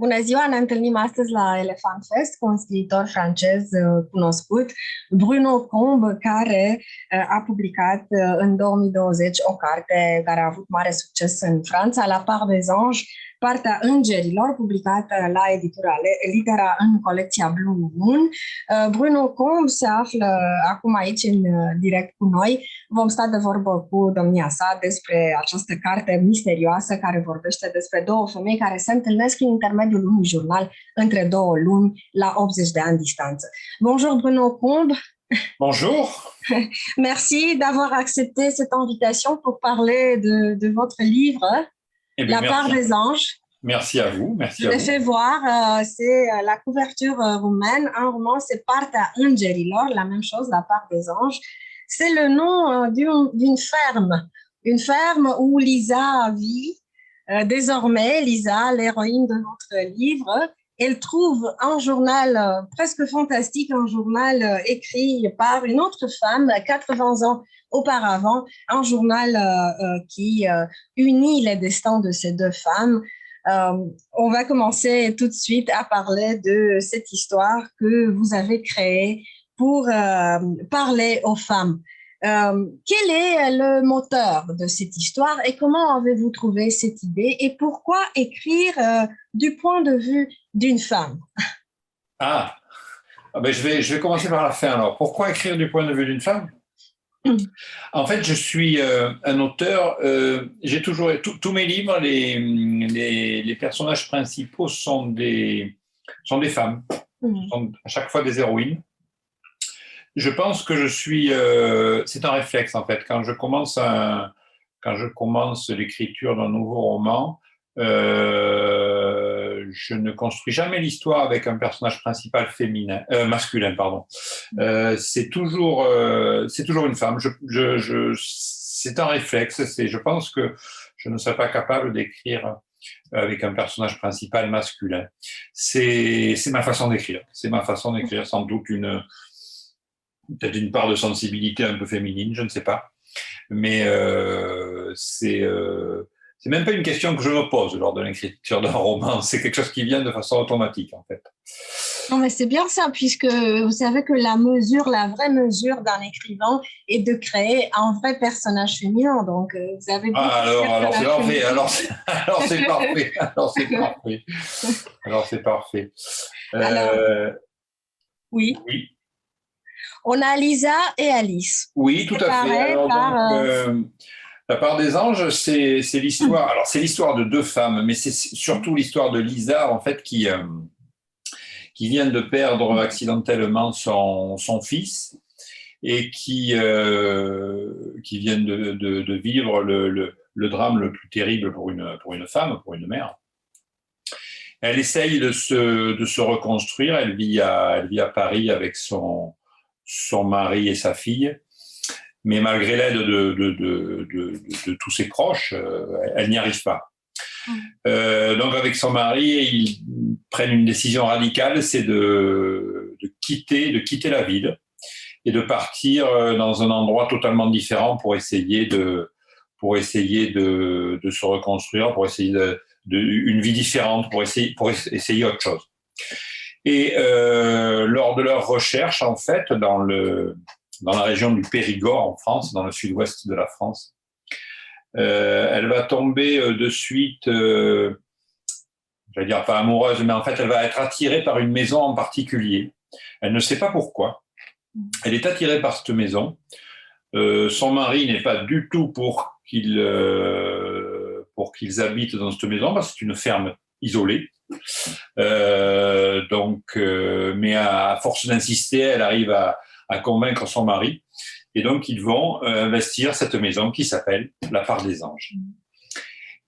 Bună ziua! Ne întâlnim astăzi la Elefant Fest cu un scriitor francez cunoscut, Bruno Combe, care a publicat în 2020 o carte care a avut mare succes în Franța, La part des anges, Partea îngerilor, publicată la editura Litera în colecția Blue Moon. Bruno Combe se află acum aici în direct cu noi. Vom sta de vorbă cu domnia sa despre această carte misterioasă care vorbește despre două femei care se întâlnesc prin intermediul unui jurnal între două lumi la 80 de ani distanță. Bonjour Bruno Combe. Bonjour. Merci d'avoir accepté cette invitation pour parler de votre livre, La part des anges. Merci à vous. Je l'ai fait voir, c'est la couverture roumaine. Un roman, c'est Partea îngerilor, la même chose, La part des anges. C'est le nom d'une ferme. Une ferme où Lisa vit. Désormais, Lisa, l'héroïne de notre livre, elle trouve un journal presque fantastique, un journal écrit par une autre femme, 80 ans auparavant, un journal qui unit les destins de ces deux femmes. On va commencer tout de suite à parler de cette histoire que vous avez créée pour parler aux femmes. Quel est le moteur de cette histoire et comment avez-vous trouvé cette idée et pourquoi écrire du point de vue d'une femme? Je vais commencer par la fin alors. Pourquoi écrire du point de vue d'une femme? En fait, je suis un auteur, j'ai toujours tous mes livres, les personnages principaux sont des femmes, sont à chaque fois des héroïnes. Je pense que c'est un réflexe en fait. Quand je commence l'écriture d'un nouveau roman, je ne construis jamais l'histoire avec un personnage principal masculin, pardon. C'est toujours une femme. C'est un réflexe. Je pense que je ne serais pas capable d'écrire avec un personnage principal masculin. C'est ma façon d'écrire. C'est ma façon d'écrire, sans doute peut-être une part de sensibilité un peu féminine, je ne sais pas. Mais c'est même pas une question que je me pose lors de l'écriture d'un roman. C'est quelque chose qui vient de façon automatique, en fait. Non, mais c'est bien ça, puisque vous savez que la vraie mesure d'un écrivain est de créer un vrai personnage féminin. Donc, vous avez alors c'est parfait. Alors c'est parfait. Alors c'est parfait. Oui. On a Lisa et Alice. Oui, tout à fait. La part des anges, c'est l'histoire. Alors, c'est l'histoire de deux femmes, mais c'est surtout l'histoire de Lisa, en fait, qui vient de perdre accidentellement son fils et qui vient de vivre le drame le plus terrible pour une femme, pour une mère. Elle essaye de se reconstruire. Elle vit à Paris avec son mari et sa fille. Mais malgré l'aide de tous ses proches, elle n'y arrive pas. Donc avec son mari, ils prennent une décision radicale, c'est de quitter la ville et de partir dans un endroit totalement différent pour essayer de se reconstruire, pour essayer une vie différente, pour essayer autre chose. Et lors de leur recherche, en fait, dans la région du Périgord en France, dans le sud-ouest de la France, elle va tomber de suite, je vais dire pas amoureuse, mais en fait elle va être attirée par une maison en particulier. Elle ne sait pas pourquoi. Elle est attirée par cette maison. Son mari n'est pas du tout pour qu'ils habitent dans cette maison, parce que c'est une ferme isolée. Mais à force d'insister, elle arrive à convaincre son mari. Et donc, ils vont investir cette maison qui s'appelle La part des anges.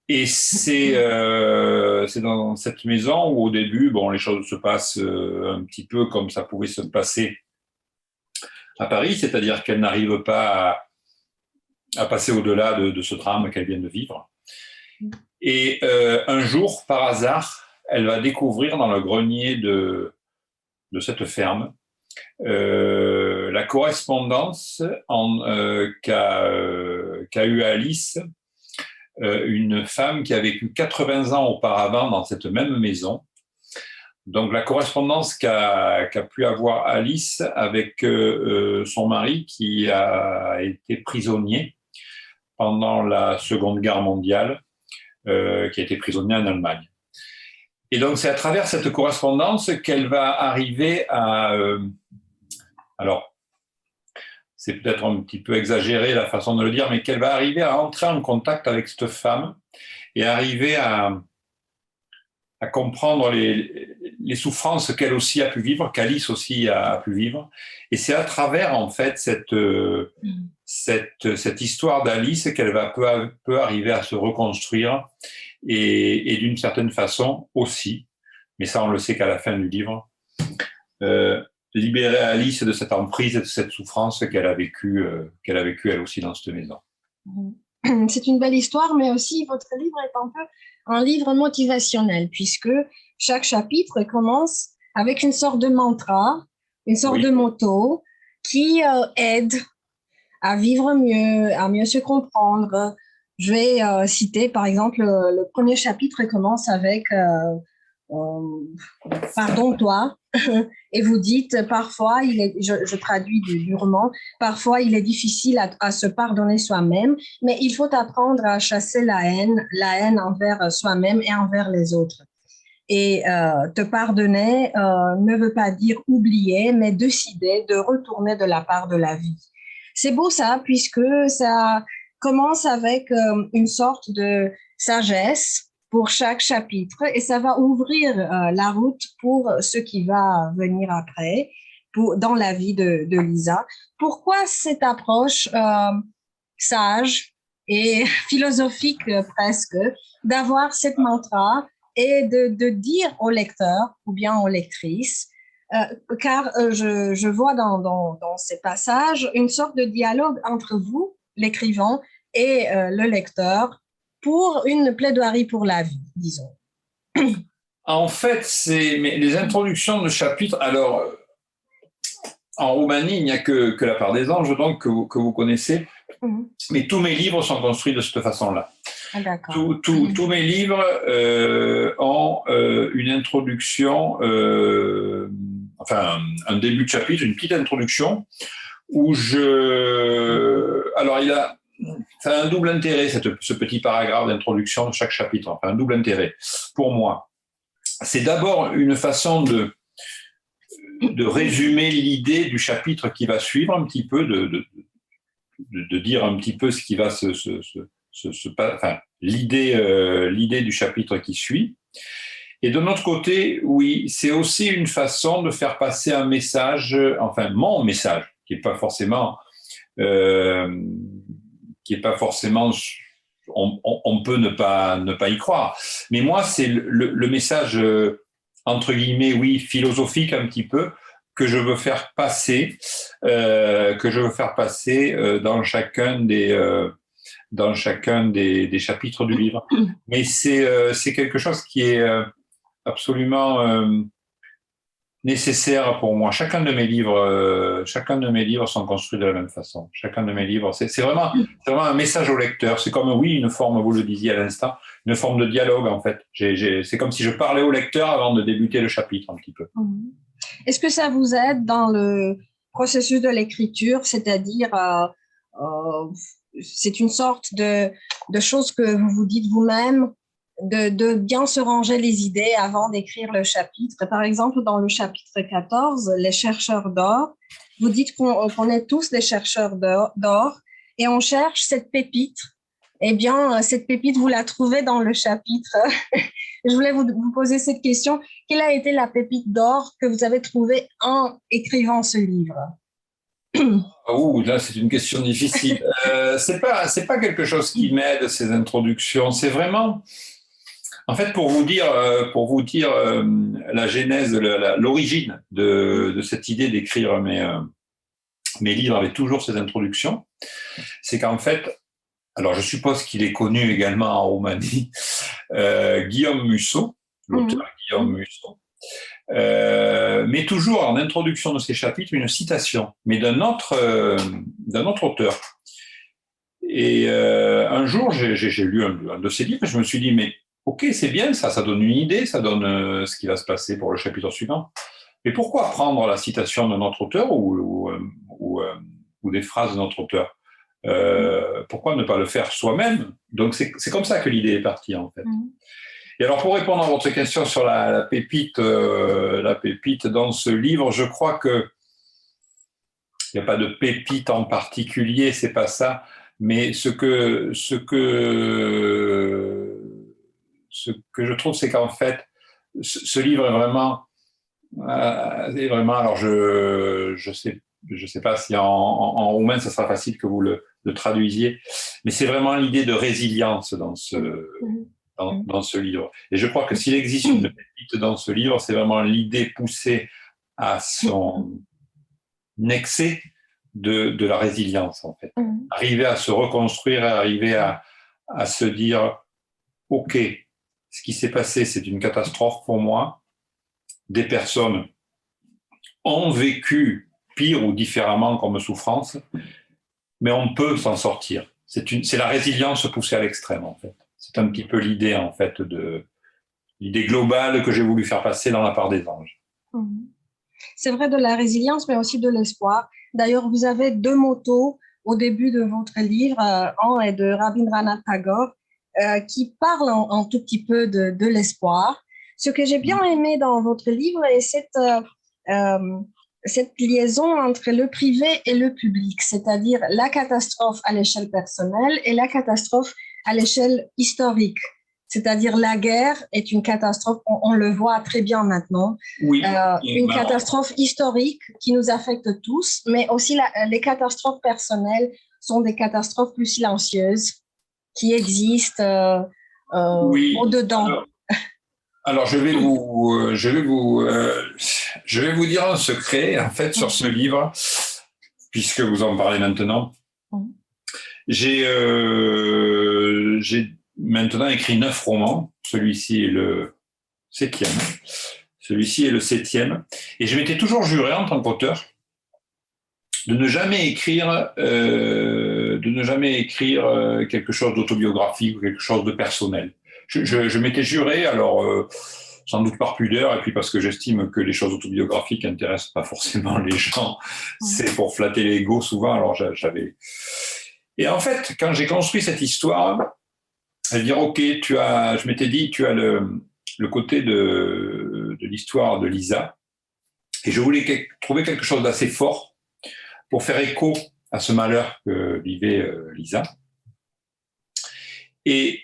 Et c'est dans cette maison où, au début, les choses se passent un petit peu comme ça pouvait se passer à Paris, c'est-à-dire qu'elle n'arrive pas à passer au-delà de ce drame qu'elle vient de vivre. Et un jour, par hasard, elle va découvrir dans le grenier de cette ferme la correspondance qu'a eue Alice, une femme qui a vécu 80 ans auparavant dans cette même maison Donc la correspondance qu'a pu avoir Alice avec son mari qui a été prisonnier pendant la Seconde Guerre mondiale, qui a été prisonnier en Allemagne. Et donc c'est à travers cette correspondance qu'elle va arriver à... alors, c'est peut-être un petit peu exagéré la façon de le dire, mais qu'elle va arriver à entrer en contact avec cette femme et arriver à comprendre les souffrances qu'elle aussi a pu vivre, qu'Alice aussi a pu vivre. Et c'est à travers, en fait, cette histoire d'Alice qu'elle va peu à peu arriver à se reconstruire et d'une certaine façon aussi, mais ça on le sait qu'à la fin du livre, libérer Alice de cette emprise et de cette souffrance qu'elle a vécue elle aussi dans cette maison. C'est une belle histoire, mais aussi votre livre est un peu un livre motivationnel, puisque chaque chapitre commence avec une sorte de mantra, une sorte de motto qui aide à vivre mieux, à mieux se comprendre. Je vais citer, par exemple, le premier chapitre commence avec pardon, toi. Et vous dites, parfois, je traduis du roman, parfois il est difficile à se pardonner soi-même, mais il faut apprendre à chasser la haine envers soi-même et envers les autres. Et te pardonner ne veut pas dire oublier, mais décider de retourner de la part de la vie. C'est beau ça, puisque ça commence avec une sorte de sagesse pour chaque chapitre et ça va ouvrir la route pour ce qui va venir après dans la vie de Lisa. Pourquoi cette approche sage et philosophique presque d'avoir cette mantra et de dire au lecteur ou bien aux lectrices, car je vois dans ces passages une sorte de dialogue entre vous, l'écrivain, et le lecteur, pour une plaidoirie pour la vie, disons. En fait, mais les introductions de chapitres, alors, en Roumanie, il n'y a que La part des anges, donc, que vous connaissez, mais tous mes livres sont construits de cette façon-là. Ah, d'accord. Tous mes livres ont une introduction, enfin, un début de chapitre, une petite introduction, où alors, ça a un double intérêt, ce petit paragraphe d'introduction de chaque chapitre, enfin un double intérêt pour moi. C'est d'abord une façon de résumer l'idée du chapitre qui va suivre un petit peu, de dire un petit peu ce qui va enfin, l'idée du chapitre qui suit. Et de notre côté, oui, c'est aussi une façon de faire passer un message, enfin mon message, qui n'est pas forcément... on peut ne pas y croire. Mais moi, c'est le message, entre guillemets, oui, philosophique un petit peu, que je veux faire passer, dans chacun des chapitres du livre. Mais c'est quelque chose qui est absolument nécessaire pour moi. Chacun de mes livres sont construits de la même façon. Chacun de mes livres, c'est vraiment un message au lecteur. C'est comme, oui, une forme, vous le disiez à l'instant, une forme de dialogue, en fait. C'est comme si je parlais au lecteur avant de débuter le chapitre, un petit peu. Est-ce que ça vous aide dans le processus de l'écriture, c'est-à-dire, c'est une sorte de chose que vous vous dites vous-même, de bien se ranger les idées avant d'écrire le chapitre. Par exemple, dans le chapitre 14, les chercheurs d'or, vous dites qu'on est tous des chercheurs d'or et on cherche cette pépite. Eh bien, cette pépite, vous la trouvez dans le chapitre. Je voulais vous poser cette question. Quelle a été la pépite d'or que vous avez trouvée en écrivant ce livre? Là, c'est une question difficile. C'est pas quelque chose qui m'aide, ces introductions. C'est vraiment... En fait, pour vous dire la genèse, l'origine de cette idée d'écrire mes livres avec toujours ces introductions, c'est qu'en fait, alors je suppose qu'il est connu également en Roumanie, Guillaume Musso, l'auteur Guillaume Musso, met toujours en introduction de ses chapitres une citation, mais d'un autre auteur. Et un jour, j'ai lu un de ses livres et je me suis dit, mais ok, c'est bien ça donne une idée, ça donne ce qui va se passer pour le chapitre suivant. Mais pourquoi prendre la citation de notre auteur ou des phrases de notre auteur? Pourquoi ne pas le faire soi-même? Donc c'est comme ça que l'idée est partie en fait. Et alors pour répondre à votre question sur la pépite dans ce livre, je crois que il n'y a pas de pépite en particulier, c'est pas ça, mais ce que je trouve, c'est qu'en fait, ce livre est vraiment, alors je sais pas si en roumain ça sera facile que vous le traduisiez, mais c'est vraiment l'idée de résilience dans ce livre. Et je crois que s'il existe une pépite dans ce livre, c'est vraiment l'idée poussée à son excès de la résilience, en fait. Arriver à se reconstruire, arriver à se dire, OK, ce qui s'est passé, c'est une catastrophe pour moi. Des personnes ont vécu pire ou différemment comme souffrance, mais on peut s'en sortir. C'est la résilience poussée à l'extrême, en fait. C'est un petit peu l'idée, en fait, l'idée globale que j'ai voulu faire passer dans La part des anges. C'est vrai, de la résilience, mais aussi de l'espoir. D'ailleurs, vous avez 2 motos au début de votre livre. Un est de Rabindranath Tagore, qui parle un tout petit peu de l'espoir. Ce que j'ai bien aimé dans votre livre est cette liaison entre le privé et le public, c'est-à-dire la catastrophe à l'échelle personnelle et la catastrophe à l'échelle historique. C'est-à-dire la guerre est une catastrophe, on le voit très bien maintenant, oui, une catastrophe historique qui nous affecte tous, mais aussi les catastrophes personnelles sont des catastrophes plus silencieuses qui existent oui. au-dedans. Alors je vais vous dire un secret en fait sur ce livre, puisque vous en parlez maintenant. J'ai maintenant écrit 9 romans. Celui-ci est le 7e. Celui-ci est le 7e. Et je m'étais toujours juré en tant qu'auteur de ne jamais écrire quelque chose d'autobiographique ou quelque chose de personnel. Je m'étais juré, alors sans doute par pudeur, et puis parce que j'estime que les choses autobiographiques n'intéressent pas forcément les gens. C'est pour flatter l'ego souvent. Alors j'avais. Et en fait, quand j'ai construit cette histoire, à dire ok, je m'étais dit, tu as le côté de l'histoire de Lisa, et je voulais trouver quelque chose d'assez fort pour faire écho à ce malheur que vivait Lisa. Et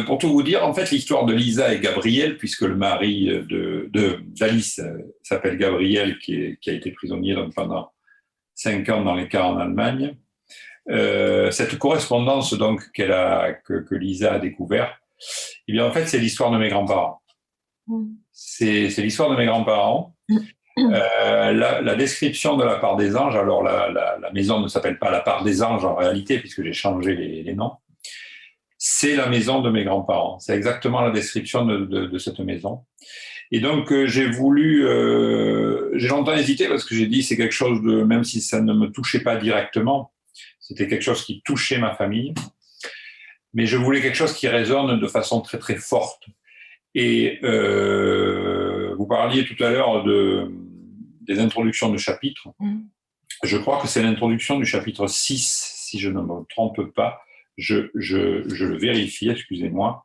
pour tout vous dire, en fait, l'histoire de Lisa et Gabriel, puisque le mari d'Alice s'appelle Gabriel, qui a été prisonnier donc, pendant 5 ans dans les camps en Allemagne, cette correspondance donc que Lisa a découvert, eh bien en fait c'est l'histoire de mes grands-parents. C'est l'histoire de mes grands-parents. La description de La part des anges, alors la maison ne s'appelle pas La part des anges en réalité puisque j'ai changé les noms. C'est la maison de mes grands-parents. C'est exactement la description de cette maison. Et donc j'ai longtemps hésité parce que j'ai dit c'est quelque chose même si ça ne me touchait pas directement. C'était quelque chose qui touchait ma famille, mais je voulais quelque chose qui résonne de façon très très forte. Et vous parliez tout à l'heure des introductions de chapitres. Je crois que c'est l'introduction du chapitre 6, si je ne me trompe pas. Je le vérifie, excusez-moi.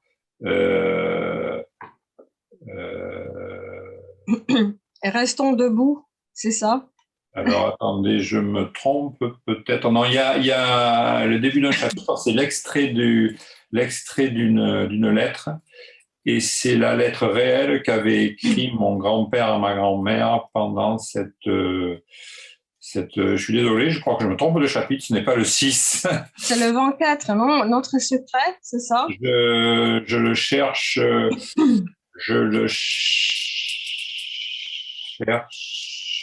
Restons debout, c'est ça? Alors, attendez, je me trompe peut-être. Non, il y a le début d'un chapitre, c'est l'extrait d'une lettre. Et c'est la lettre réelle qu'avait écrit mon grand-père à ma grand-mère pendant je suis désolé, je crois que je me trompe de chapitre, ce n'est pas le 6. C'est le 24, non? Notre secret, c'est ça? Je le cherche.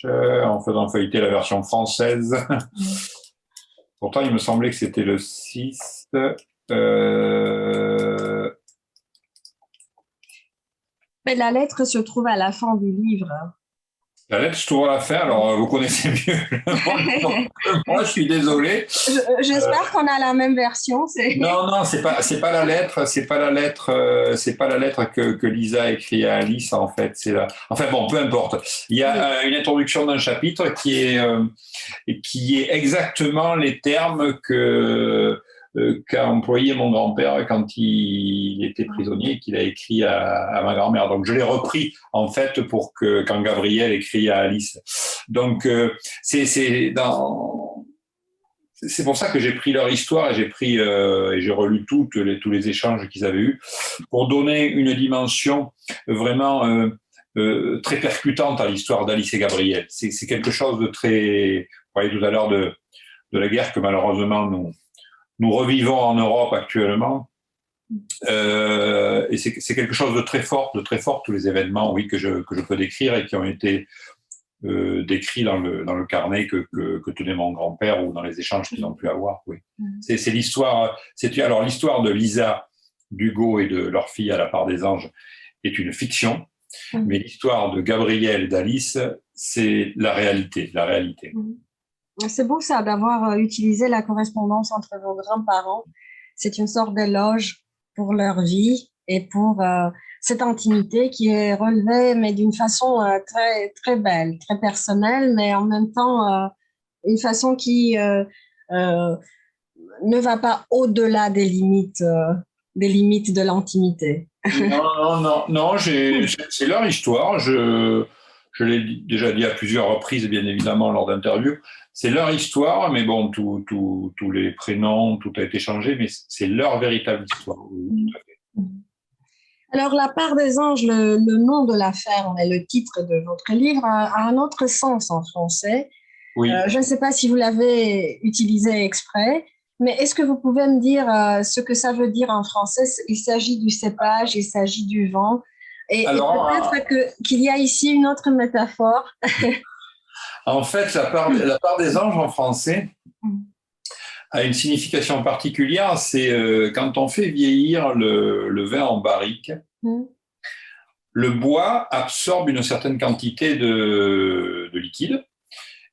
En faisant feuilleter la version française. Pourtant, il me semblait que c'était le 6. Mais la lettre se trouve à la fin du livre. La lettre, je trouve à la fin. Alors, vous connaissez mieux. Moi, je suis désolé. J'espère qu'on a la même version. Non, c'est pas la lettre. C'est pas la lettre. C'est pas la lettre que Lisa écrit à Alice. En fait, c'est la. Enfin bon, peu importe. Il y a une introduction d'un chapitre qui est exactement les termes qu'a employé mon grand-père quand il était prisonnier et qu'il a écrit à ma grand-mère. Donc je l'ai repris en fait pour que quand Gabriel écrit à Alice. Donc c'est pour ça que j'ai pris leur histoire et et j'ai relu tous les échanges qu'ils avaient eus pour donner une dimension vraiment très percutante à l'histoire d'Alice et Gabriel. C'est quelque chose de très. Vous parliez tout à l'heure de la guerre que malheureusement nous revivons en Europe actuellement. Et c'est quelque chose de très fort, tous les événements, oui, que je peux décrire et qui ont été décrits dans le carnet que tenait mon grand-père ou dans les échanges qu'ils ont pu avoir. Oui. C'est l'histoire. Alors l'histoire de Lisa, d'Hugo et de leur fille à la part des anges est une fiction, mais l'histoire de Gabriel et d'Alice, c'est la réalité. La réalité. C'est beau ça, d'avoir utilisé la correspondance entre vos grands-parents. C'est une sorte d'éloge pour leur vie et pour cette intimité qui est relevée, mais d'une façon très, très belle, très personnelle, mais en même temps une façon qui ne va pas au-delà des limites de l'intimité. Non, c'est leur histoire. Je l'ai déjà dit à plusieurs reprises, bien évidemment, lors d'interviews. C'est leur histoire, mais bon, tous les prénoms, tout a été changé, mais c'est leur véritable histoire. Tout à fait. Alors, La part des anges, le nom de la ferme et le titre de votre livre a un autre sens en français. Oui. Je ne sais pas si vous l'avez utilisé exprès, mais est-ce que vous pouvez me dire ce que ça veut dire en français? Il s'agit du cépage, il s'agit du vent. Et peut-être qu'il y a ici une autre métaphore. En fait, la part des anges en français a une signification particulière. C'est quand on fait vieillir le vin en barrique, le bois absorbe une certaine quantité de liquide.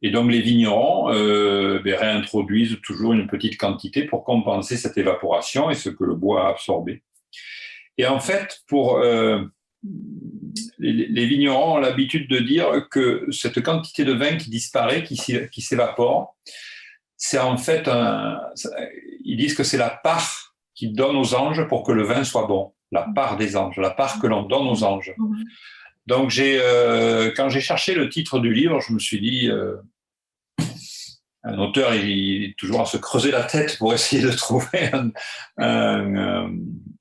Et donc, les vignerons réintroduisent toujours une petite quantité pour compenser cette évaporation et ce que le bois a absorbé. Et en fait, pour les vignerons ont l'habitude de dire que cette quantité de vin qui disparaît, qui s'évapore, c'est en fait ils disent que c'est la part qu'ils donnent aux anges pour que le vin soit bon. La part des anges, la part que l'on donne aux anges. Donc, quand j'ai cherché le titre du livre, je me suis dit, un auteur, il est toujours à se creuser la tête pour essayer de trouver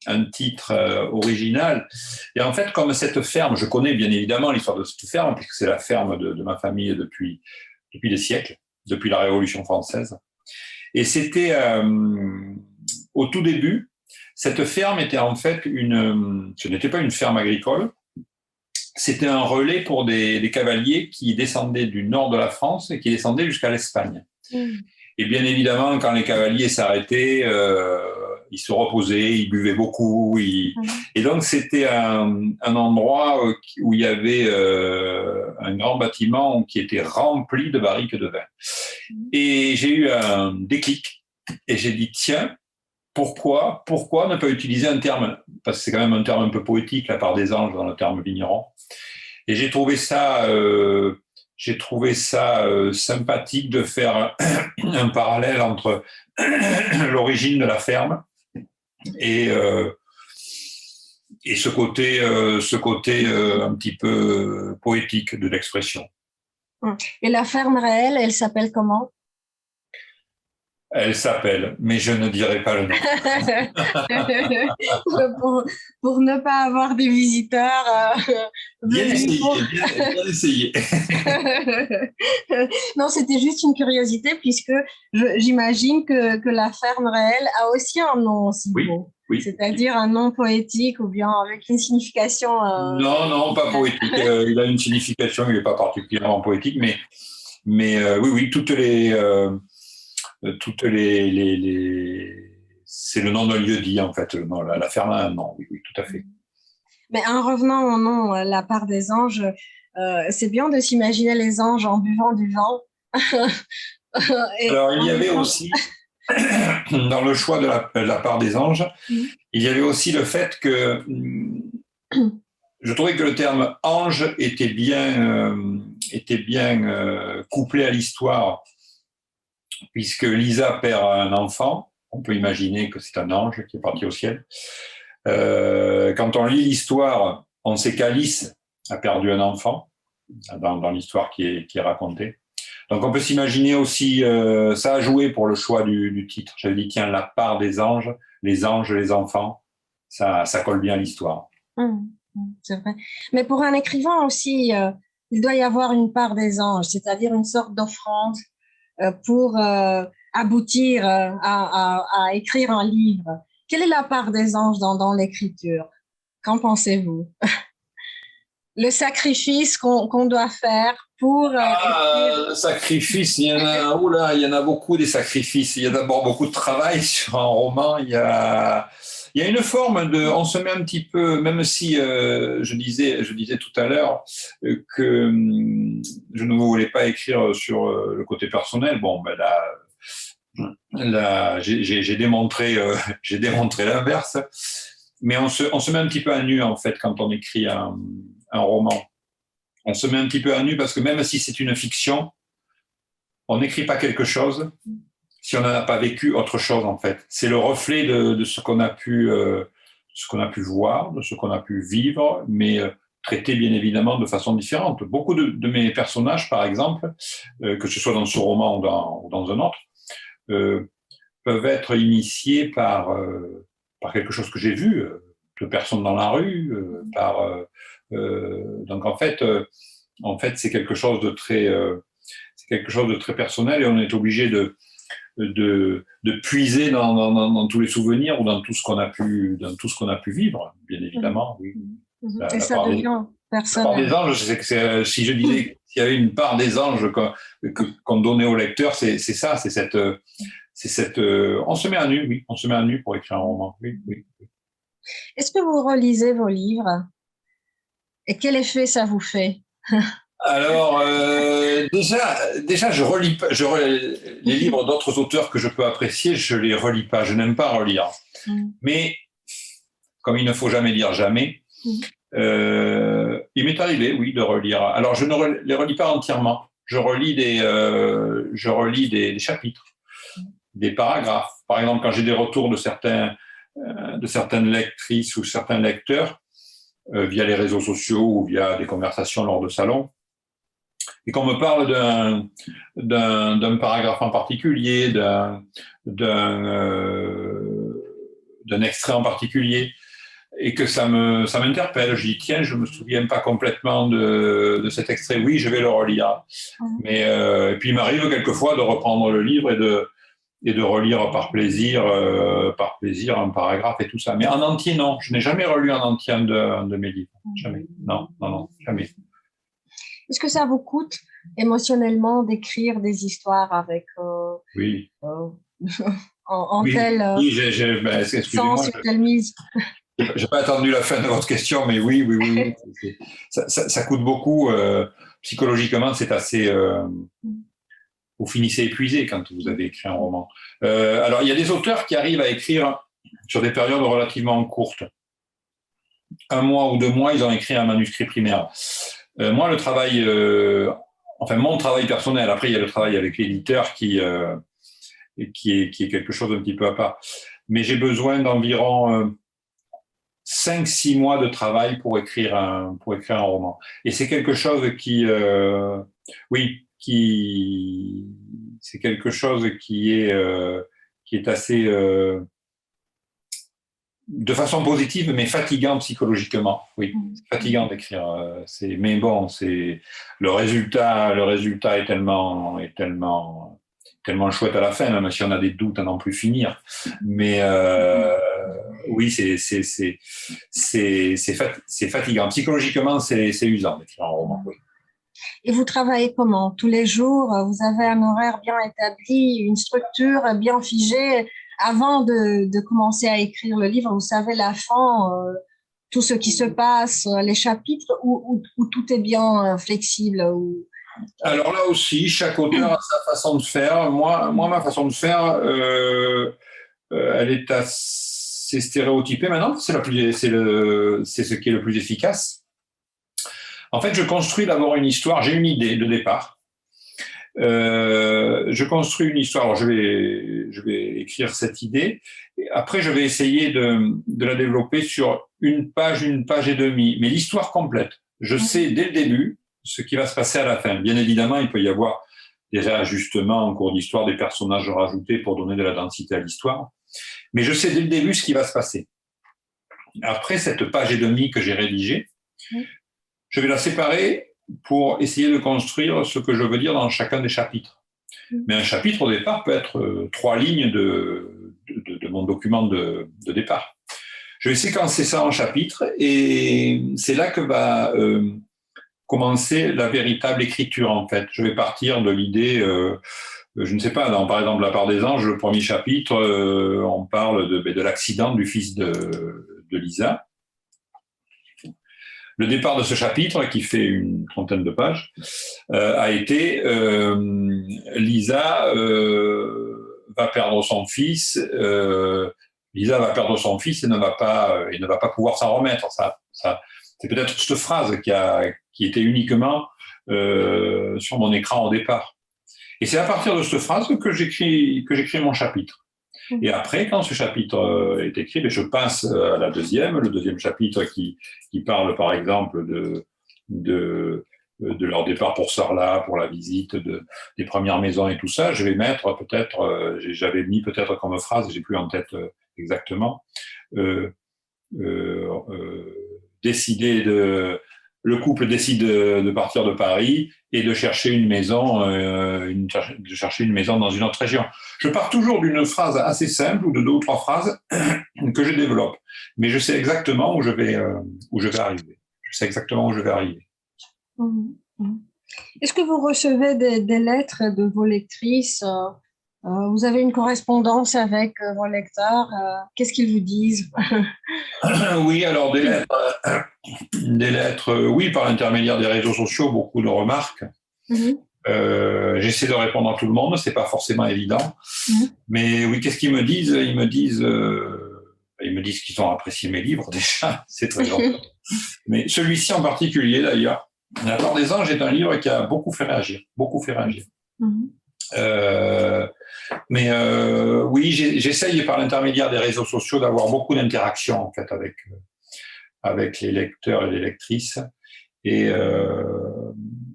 un titre original. Et en fait, comme cette ferme, je connais bien évidemment l'histoire de cette ferme, puisque c'est la ferme de ma famille depuis des siècles, depuis la Révolution française. Et c'était, au tout début, cette ferme était en fait ce n'était pas une ferme agricole, c'était un relais pour des cavaliers qui descendaient du nord de la France et qui descendaient jusqu'à l'Espagne. Et bien évidemment, quand les cavaliers s'arrêtaient, ils se reposaient, ils buvaient beaucoup. Et donc, c'était un endroit où il y avait un grand bâtiment qui était rempli de barriques de vin. Et j'ai eu un déclic et j'ai dit, tiens, pourquoi ne pas utiliser un terme, parce que c'est quand même un terme un peu poétique, la part des anges dans le terme vigneron. Et j'ai trouvé ça sympathique de faire un parallèle entre l'origine de la ferme et ce côté un petit peu poétique de l'expression. Et la ferme réelle, elle s'appelle comment? Elle s'appelle, mais je ne dirai pas le nom. pour ne pas avoir des visiteurs. Bien essayé. Non, c'était juste une curiosité, puisque j'imagine que la ferme réelle a aussi un nom aussi beau. Oui. C'est-à-dire un nom poétique ou bien avec une signification. Non, pas poétique. Il a une signification, il n'est pas particulièrement poétique, mais oui, toutes les c'est le nom d'un lieu-dit en fait. La ferme a un nom, oui, tout à fait. Mais en revenant au nom, La part des anges, C'est bien de s'imaginer les anges en buvant du vin. Et Alors, il y en avait buvant... aussi, dans le choix de la part des anges, il y avait aussi le fait que je trouvais que le terme ange était bien couplé à l'histoire, puisque Lisa perd un enfant. On peut imaginer que c'est un ange qui est parti au ciel. Quand on lit l'histoire, on sait qu'Alice a perdu un enfant dans l'histoire qui est racontée. Donc on peut s'imaginer aussi, ça a joué pour le choix du titre. J'avais dit, tiens, la part des anges, les enfants, ça colle bien à l'histoire. C'est vrai. Mais pour un écrivain aussi, il doit y avoir une part des anges, c'est-à-dire une sorte d'offrande pour aboutir à écrire un livre. Quelle est la part des anges dans l'écriture? Qu'en pensez-vous? Le sacrifice qu'on doit faire pour écrire. Sacrifice, il y en a beaucoup des sacrifices. Il y a d'abord beaucoup de travail sur un roman. Il y a une forme de, on se met un petit peu, même si je disais tout à l'heure que je ne voulais pas écrire sur le côté personnel. Bon, ben là, j'ai démontré, j'ai démontré l'inverse. Mais on se met un petit peu à nu en fait quand on écrit un roman. On se met un petit peu à nu parce que même si c'est une fiction, on n'écrit pas quelque chose si on n'en a pas vécu autre chose en fait. C'est le reflet de ce qu'on a pu voir, de ce qu'on a pu vivre, mais traité bien évidemment de façon différente. Beaucoup de mes personnages, par exemple, que ce soit dans ce roman ou dans un autre, peuvent être initiés par quelque chose que j'ai vu, de personnes dans la rue, donc en fait, c'est quelque chose de très personnel et on est obligé de puiser dans tous les souvenirs ou dans tout ce qu'on a pu vivre, bien évidemment. Oui. Et ça devient personnel. La part des anges, si je disais qu'il y avait une part des anges qu'on donnait au lecteur, c'est ça, c'est cette, on se met à nu, oui, on se met à nu pour écrire un roman, oui. Est-ce que vous relisez vos livres? Et quel effet ça vous fait? Alors, déjà, je relis pas, les livres d'autres auteurs que je peux apprécier, je les relis pas, je n'aime pas relire. Mais, comme il ne faut jamais lire jamais, il m'est arrivé, oui, de relire. Alors, je ne les relis pas entièrement. Je relis des chapitres, des paragraphes. Par exemple, quand j'ai des retours de certaines lectrices ou certains lecteurs, via les réseaux sociaux ou via des conversations lors de salons, et qu'on me parle d'un paragraphe en particulier, d'un extrait en particulier, et que ça m'interpelle. Je dis, tiens, je me souviens pas complètement de cet extrait. Oui, je vais le relire. Mais et puis il m'arrive quelquefois de reprendre le livre et de relire par plaisir un paragraphe et tout ça. Mais en entier, non. Je n'ai jamais relu en entier un de mes livres. Jamais. Non, jamais. Est-ce que ça vous coûte émotionnellement d'écrire des histoires avec oui. en oui, telle excusez-moi, sur telle mise? J'ai pas attendu la fin de votre question, mais oui. Ça coûte beaucoup. Psychologiquement, c'est assez. Vous finissez épuisé quand vous avez écrit un roman. Alors, il y a des auteurs qui arrivent à écrire sur des périodes relativement courtes. 1 mois ou 2 mois, ils ont écrit un manuscrit primaire. Moi, mon travail personnel, après, il y a le travail avec l'éditeur qui est quelque chose d'un petit peu à part. Mais j'ai besoin d'environ 5-6 mois de travail pour écrire un roman. Et c'est quelque chose c'est quelque chose qui est assez, de façon positive, mais fatigant psychologiquement. Oui, c'est fatigant d'écrire. Mais bon, le résultat est tellement chouette à la fin, même si on a des doutes à n'en plus finir. Mais oui, c'est fatigant. Psychologiquement, c'est usant d'écrire un roman. Oui. Et vous travaillez comment? Tous les jours? Vous avez un horaire bien établi, une structure bien figée? Avant de commencer à écrire le livre, vous savez la fin tout ce qui se passe, les chapitres, ou tout est bien flexible ou... Alors là aussi, chaque auteur a sa façon de faire. Moi ma façon de faire, elle est assez stéréotypée maintenant. C'est ce qui est le plus efficace. En fait, je construis d'abord une histoire. J'ai une idée de départ. Je construis une histoire. Alors, je vais écrire cette idée. Et après, je vais essayer de la développer sur une page et demie. Mais l'histoire complète. Je sais dès le début ce qui va se passer à la fin. Bien évidemment, il peut y avoir des ajustements en cours d'histoire, des personnages rajoutés pour donner de la densité à l'histoire. Mais je sais dès le début ce qui va se passer. Après cette page et demie que j'ai rédigée, je vais la séparer pour essayer de construire ce que je veux dire dans chacun des chapitres. Mais un chapitre, au départ, peut être 3 lignes de mon document de départ. Je vais séquencer ça en chapitres et c'est là que va commencer la véritable écriture, en fait. Je vais partir de l'idée, je ne sais pas, par exemple, La part des anges, le premier chapitre, on parle de l'accident du fils de Lisa. Le départ de ce chapitre, qui fait une trentaine de pages, a été Lisa va perdre son fils. Lisa va perdre son fils et ne va pas pouvoir s'en remettre. C'est peut-être cette phrase qui était uniquement sur mon écran au départ. Et c'est à partir de cette phrase que j'écris mon chapitre. Et après, quand ce chapitre est écrit, je passe à le deuxième chapitre qui parle, par exemple, de leur départ pour Sarlat, pour la visite des premières maisons et tout ça. Je vais mettre peut-être, j'avais mis peut-être comme phrase, j'ai plus en tête exactement, le couple décide de partir de Paris et de chercher une maison, dans une autre région. Je pars toujours d'une phrase assez simple ou de 2 ou 3 phrases que je développe, mais je sais exactement où je vais arriver. Je sais exactement où je vais arriver. Est-ce que vous recevez des lettres de vos lectrices? Vous avez une correspondance avec vos lecteurs? Qu'est-ce qu'ils vous disent? Oui, alors des lettres, oui, par l'intermédiaire des réseaux sociaux, beaucoup de remarques. J'essaie de répondre à tout le monde, c'est pas forcément évident. Mais oui, qu'est-ce qu'ils me disent? Ils me disent qu'ils ont apprécié mes livres déjà, c'est très gentil. Mais celui-ci en particulier, d'ailleurs, La part des anges est un livre qui a beaucoup fait réagir. Mais oui, j'essaye par l'intermédiaire des réseaux sociaux d'avoir beaucoup d'interactions en fait avec les lecteurs et les lectrices. Et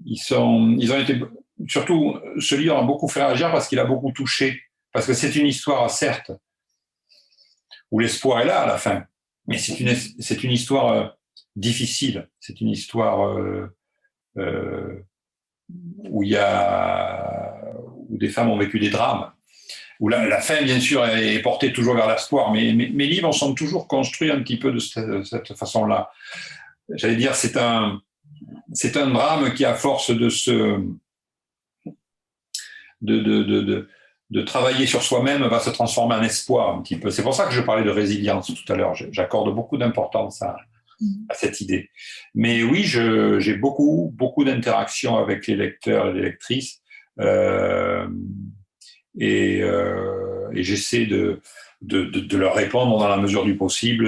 ils ont été, surtout ce livre a beaucoup fait réagir parce qu'il a beaucoup touché, parce que c'est une histoire certes où l'espoir est là à la fin, mais c'est une histoire difficile, c'est une histoire où des femmes ont vécu des drames, où la fin, bien sûr, est portée toujours vers l'espoir, mais mes livres sont toujours construits un petit peu de cette façon-là. J'allais dire, c'est un drame qui, à force de travailler sur soi-même, va se transformer en espoir un petit peu. C'est pour ça que je parlais de résilience tout à l'heure. J'accorde beaucoup d'importance à cette idée. Mais oui, j'ai beaucoup d'interactions avec les lecteurs et les lectrices. Et j'essaie de leur répondre dans la mesure du possible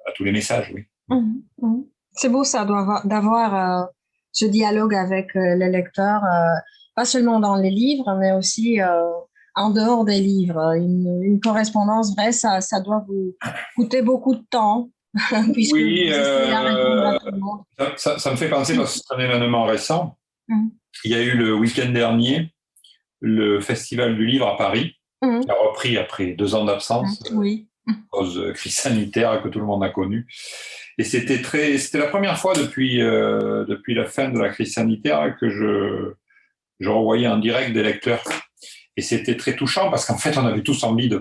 à tous les messages, oui. C'est beau ça, d'avoir ce dialogue avec les lecteurs, pas seulement dans les livres, mais aussi en dehors des livres. Une correspondance vraie, ça doit vous coûter beaucoup de temps, puisque oui, vous essayez à répondre à tout le monde. Ça me fait penser, parce que c'est un événement récent. Il y a eu le week-end dernier le Festival du Livre à Paris, qui a repris après 2 ans d'absence, à cause de crise sanitaire que tout le monde a connue. Et c'était la première fois depuis la fin de la crise sanitaire que je revoyais en direct des lecteurs. Et c'était très touchant parce qu'en fait, on avait tous envie de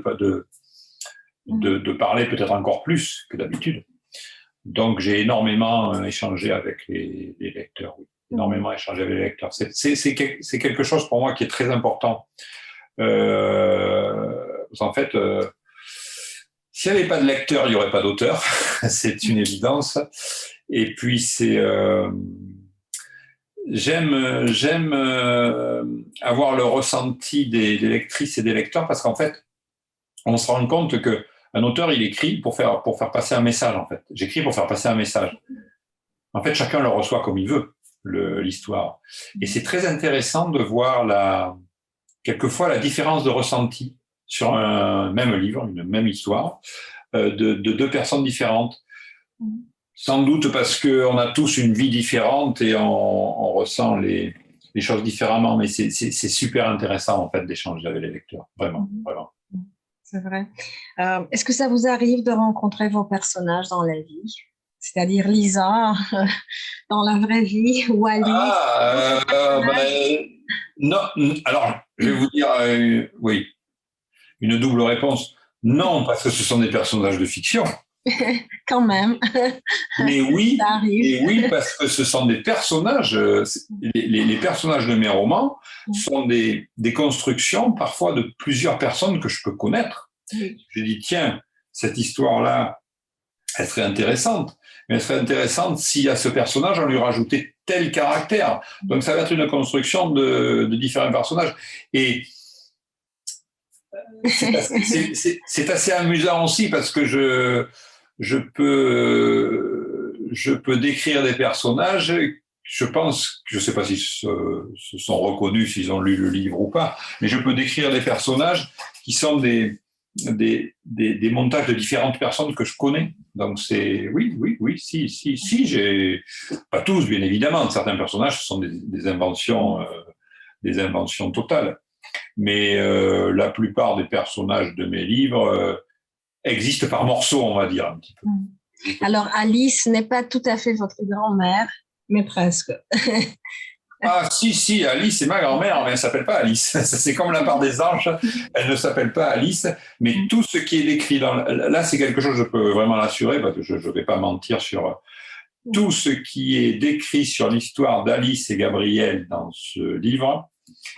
parler peut-être encore plus que d'habitude. Donc, j'ai énormément échangé avec les lecteurs, oui. Énormément échangé avec les lecteurs. C'est quelque chose pour moi qui est très important. En fait, s'il n'y avait pas de lecteur, il n'y aurait pas d'auteur. C'est une évidence. Et puis, j'aime avoir le ressenti des lectrices et des lecteurs parce qu'en fait, on se rend compte qu'un auteur, il écrit pour faire passer un message, en fait. J'écris pour faire passer un message. En fait, chacun le reçoit comme il veut, l'histoire. Et c'est très intéressant de voir quelquefois la différence de ressenti sur un même livre, une même histoire, de deux personnes différentes. Sans doute parce qu'on a tous une vie différente et on ressent les choses différemment, mais c'est super intéressant en fait d'échanger avec les lecteurs, vraiment, vraiment. C'est vrai. Est-ce que ça vous arrive de rencontrer vos personnages dans la vie? C'est-à-dire Lisa dans la vraie vie ou Alice? Non, alors je vais vous dire oui, une double réponse. Non, parce que ce sont des personnages de fiction. Quand même. Mais oui, et oui, parce que ce sont des personnages, les personnages de mes romans sont des constructions parfois de plusieurs personnes que je peux connaître. Je dis, tiens, cette histoire-là, elle serait intéressante, mais elle serait intéressante si à ce personnage, on lui rajoutait tel caractère. Donc ça va être une construction de différents personnages. Et c'est assez amusant aussi parce que je peux décrire des personnages. Je pense, je ne sais pas s'ils se sont reconnus, s'ils ont lu le livre ou pas, mais je peux décrire des personnages qui sont des montages de différentes personnes que je connais. Donc c'est oui, si j'ai pas tous bien évidemment. Certains personnages sont des inventions totales, mais la plupart des personnages de mes livres existent par morceaux, on va dire un petit peu. Alors Alice n'est pas tout à fait votre grand-mère, mais presque. Ah si, Alice c'est ma grand-mère, mais elle ne s'appelle pas Alice. C'est comme la part des anges, elle ne s'appelle pas Alice, mais tout ce qui est décrit là, c'est quelque chose, je peux vraiment l'assurer, parce que je ne vais pas mentir sur tout ce qui est décrit sur l'histoire d'Alice et Gabriel dans ce livre,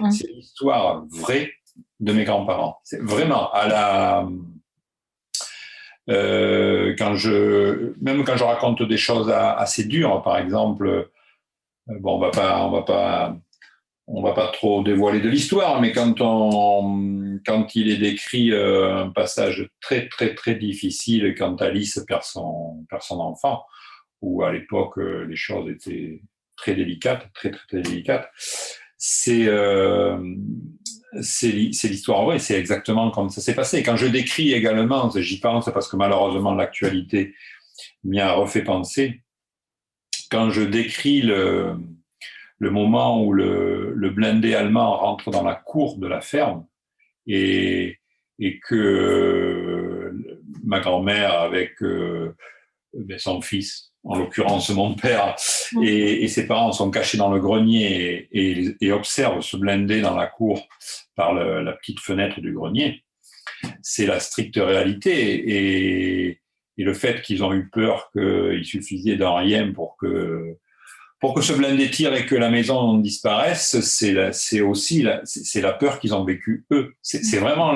c'est l'histoire vraie de mes grands-parents. C'est vraiment même quand je raconte des choses assez dures, par exemple, bon, on va pas trop dévoiler de l'histoire, mais quand il est décrit un passage très très très difficile quand Alice perd son enfant, où à l'époque les choses étaient très délicates, très très très délicates, c'est l'histoire vraie, c'est exactement comme ça s'est passé. Et quand je décris également, j'y pense parce que malheureusement l'actualité m'y a refait penser, quand je décris le moment où le blindé allemand rentre dans la cour de la ferme et que ma grand-mère avec son fils, en l'occurrence mon père, et ses parents sont cachés dans le grenier et observent ce blindé dans la cour par la petite fenêtre du grenier, c'est la stricte réalité. Et le fait qu'ils ont eu peur qu'il suffisait d'un rien pour que ce blindé tire et que la maison disparaisse, c'est aussi la peur qu'ils ont vécue eux. C'est vraiment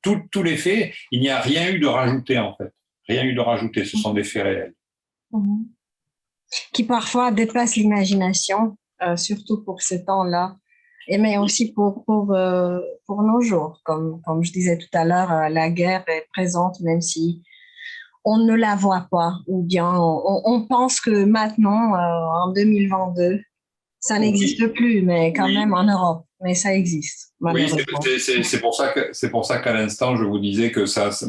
tous les faits. Il n'y a rien eu de rajouté en fait. Rien eu de rajouté. Ce sont des faits réels. Qui parfois dépassent l'imagination, surtout pour ces temps-là, mais aussi pour nos jours. Comme je disais tout à l'heure, la guerre est présente même si on ne la voit pas, ou bien on pense que maintenant, en 2022, ça n'existe plus, mais quand même en Europe, mais ça existe. Oui, c'est pour ça qu'à l'instant, je vous disais que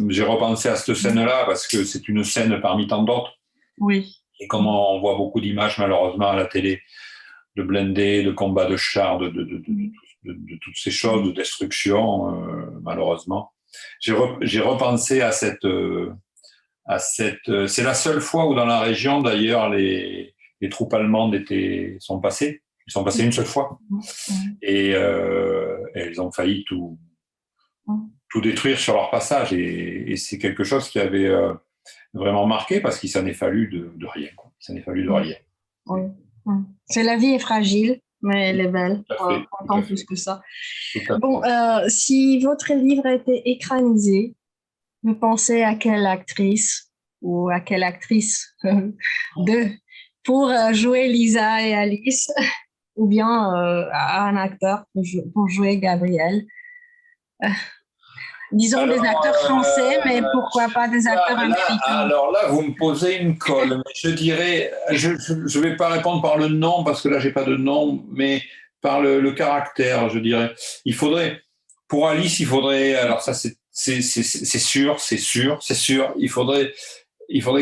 j'ai repensé à cette scène-là, parce que c'est une scène parmi tant d'autres. Oui. Et comme on voit beaucoup d'images, malheureusement, à la télé, de blindés, de combats de chars, de toutes ces choses, de destruction, malheureusement. J'ai repensé à cette c'est la seule fois où dans la région, d'ailleurs, les troupes allemandes sont passées. Ils sont passés une seule fois. Et elles ont failli tout détruire sur leur passage. Et c'est quelque chose qui avait vraiment marqué parce qu'il s'en est fallu de rien. Quoi. Il s'en est fallu de rien. Oui. C'est la vie est fragile, mais elle est belle. Tant plus que ça. Bon, si votre livre a été écranisé, Vous pensez à quelle actrice ou à quelle actrice pour jouer Lisa et Alice, ou bien à un acteur pour jouer Gabriel? Euh, Disons des Alors, acteurs français, mais pourquoi pas des acteurs américains? alors là, vous me posez une colle. Mais je dirais, je vais pas répondre par le nom parce que là, j'ai pas de nom, mais par le caractère, je dirais. Il faudrait, pour Alice, il faudrait, alors ça, c'est sûr, c'est sûr, c'est sûr. Il faudrait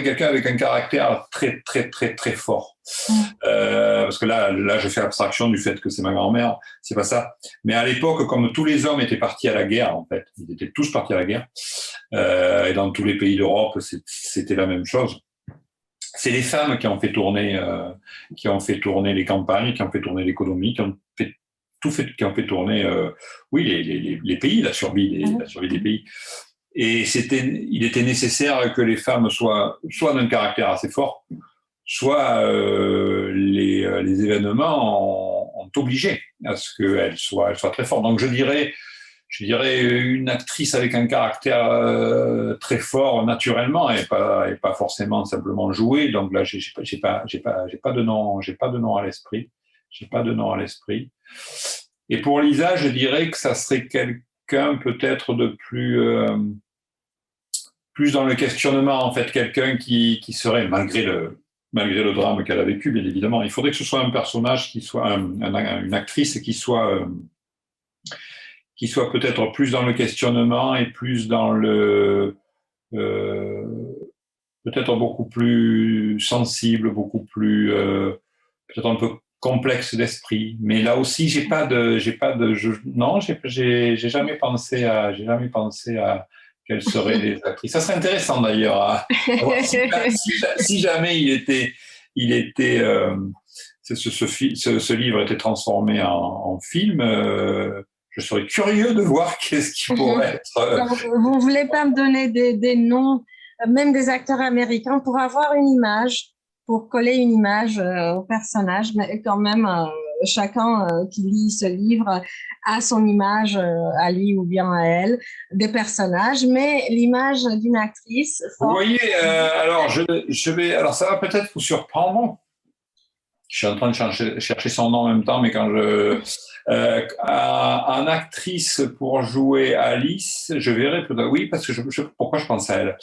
quelqu'un avec un caractère très, très, très, très fort. Parce que là, je fais abstraction du fait que c'est ma grand-mère, c'est pas ça. Mais à l'époque, comme tous les hommes étaient partis à la guerre, en fait, ils étaient tous partis à la guerre, et dans tous les pays d'Europe, c'était la même chose. C'est les femmes qui ont fait tourner les campagnes, qui ont fait tourner l'économie, qui ont fait tourner, oui, les pays, la survie des pays. Et il était nécessaire que les femmes soient soit d'un caractère assez fort, soit les événements ont obligé à ce qu'elles soient très fortes. Donc je dirais une actrice avec un caractère très fort naturellement et pas forcément simplement jouer. Donc là, j'ai pas de nom, j'ai pas de nom à l'esprit. J'ai pas de nom à l'esprit. Et pour Lisa, je dirais que ça serait quelqu'un peut-être de plus dans le questionnement, en fait, quelqu'un qui serait, malgré le drame qu'elle a vécu, bien évidemment, il faudrait que ce soit un personnage qui soit, une actrice qui soit peut-être plus dans le questionnement et plus dans euh, peut-être beaucoup plus sensible, beaucoup plus, peut-être un peu complexe d'esprit. Mais là aussi, non, j'ai jamais pensé à quelles seraient les actrices. Ça serait intéressant d'ailleurs à voir si jamais il était, ce livre était transformé en film. Je serais curieux de voir qu'est-ce qui pourrait être. Donc, vous ne voulez pas me donner des noms, même des acteurs américains, pour avoir une image, pour coller une image au personnage, mais quand même, chacun qui lit ce livre a son image à lui ou bien à elle, des personnages, mais l'image d'une actrice Vous forte. voyez, alors alors ça va peut-être vous surprendre. Je suis en train de chercher son nom en même temps, mais en actrice pour jouer Alice, je verrai peut-être, oui, parce que pourquoi je pense à elle.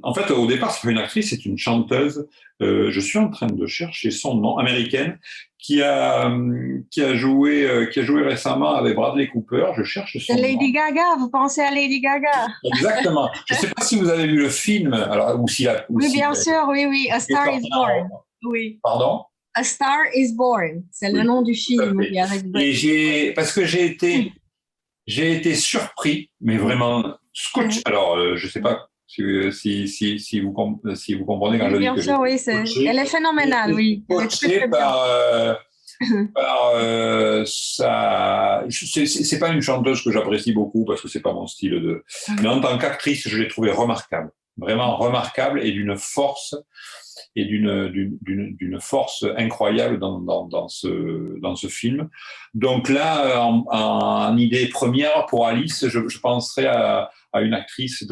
En fait, au départ, c'est pas une actrice, c'est une chanteuse. Je suis en train de chercher son nom, américaine, qui a joué récemment avec Bradley Cooper. Je cherche son nom. Lady Gaga, vous pensez à Lady Gaga? Exactement. Je ne sais pas si vous avez vu le film, alors Oui, bien sûr, oui, oui. A Star is Born. Oui. Pardon? A Star is Born, c'est le nom du film. Parce que j'ai été surpris, mais vraiment scotché. Alors, je ne sais pas si vous comprenez quand je dis bien que sûr, oui, elle est phénoménale, oui. Scotché par sa. C'est pas une chanteuse que j'apprécie beaucoup parce que c'est pas mon style de. Mais en tant qu'actrice, je l'ai trouvée remarquable, vraiment remarquable et d'une force incroyable dans ce film. Donc là, en idée première pour Alice, je penserais à une actrice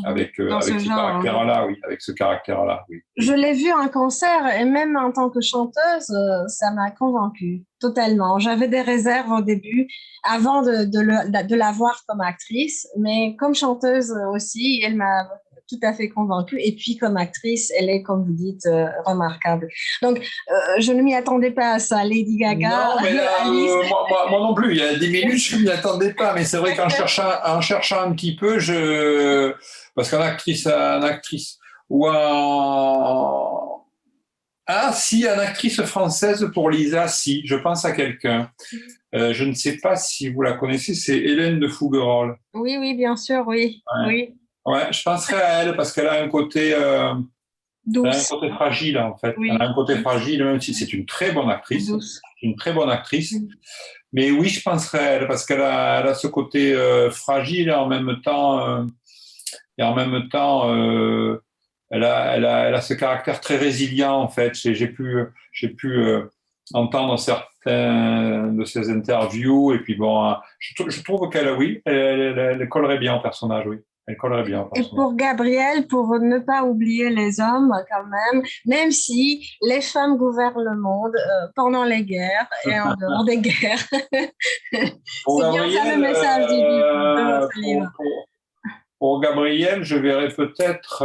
avec ce caractère-là, oui, avec ce caractère-là, oui. Je l'ai vue en concert et même en tant que chanteuse, ça m'a convaincue totalement. J'avais des réserves au début, avant de la voir comme actrice, mais comme chanteuse aussi, elle m'a tout à fait convaincue. Et puis comme actrice, elle est, comme vous dites, remarquable. Donc, je ne m'y attendais pas à ça, Lady Gaga. Non, mais là, moi non plus. Il y a 10 minutes, je ne m'y attendais pas. Mais c'est vrai qu'en cherchant un petit peu, parce qu'en actrice ou en... Ah, si, en actrice française pour Lisa, si, je pense à quelqu'un. Je ne sais pas si vous la connaissez, c'est Hélène de Fougerolles. Oui, oui, bien sûr, oui. Ouais. Oui. Ouais, je penserais à elle parce qu'elle a un côté, fragile, en fait. Oui. Elle a un côté fragile, même si c'est une très bonne actrice. Douce. Une très bonne actrice. Mais oui, je penserais à elle parce qu'elle a ce côté fragile et en même temps, elle a ce caractère très résilient, en fait. J'ai pu entendre certains de ses interviews. Et puis bon, je trouve qu'elle, oui, elle collerait bien au personnage, oui. Elle collerait bien au Et personnage. pour Gabriel, pour ne pas oublier les hommes quand même si les femmes gouvernent le monde pendant les guerres et en dehors des guerres. Pour C'est bien ça le Gabriel, message de votre livre. pour Gabriel, je verrais peut-être,